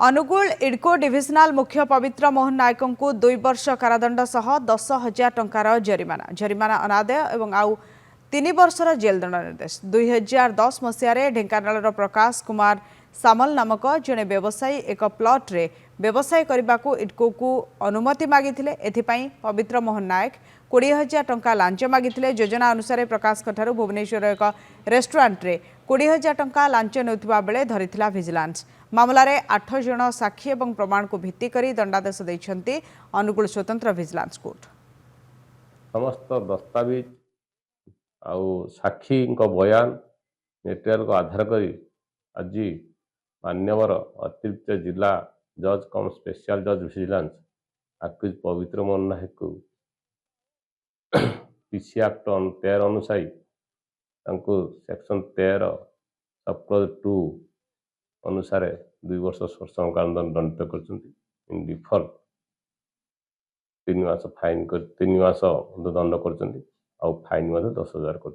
अनुगुल इडको डिविजनाल मुख्य पवित्र मोहन नायक को 2 वर्ष कारादंड सह 10,000 टंकार जरिमाना अनादाय और आउ 3 वर्षर जेल दंड निर्देश 2010 मसीह ढेंकानाल प्रकाश कुमार सामल नामक जड़े व्यवसायी एक प्लॉट रे व्यवसाय करने को इडको को अनुमति मागिथिले एथिपाई पवित्र मोहन नायक 20,000 टंका लांच मागिथिले। योजना अनुसार प्रकाश भुवनेश्वर एक रेस्टोरेंट रे 20,000 टंका लांच नेउथिबा बेले धरिथिला विजिलेंस। मामला रे 8 जन साक्षी और प्रमाण को भित्ति करी दंडादेश दैछंती अनुगुल स्वतंत्र विजिलेंस कोर्ट। समस्त दस्तावेज आउ साक्षी बयान नेटवर्क को आधार करी आज मान्यवर अतिरिक्त जिला जज कम स्पेशल जज विजिलेंस आक्यूज पवित्र मोहन नायक को पीसी एक्ट 13 अनुसार सेक्शन 13 सबक्लज 2 अनुसार 2 वर्ष सश्रम कारादंड दंडित कर इन डिफॉल्ट 3 मास फाइन 3 मास दंड कर फाइन 10,000 कर।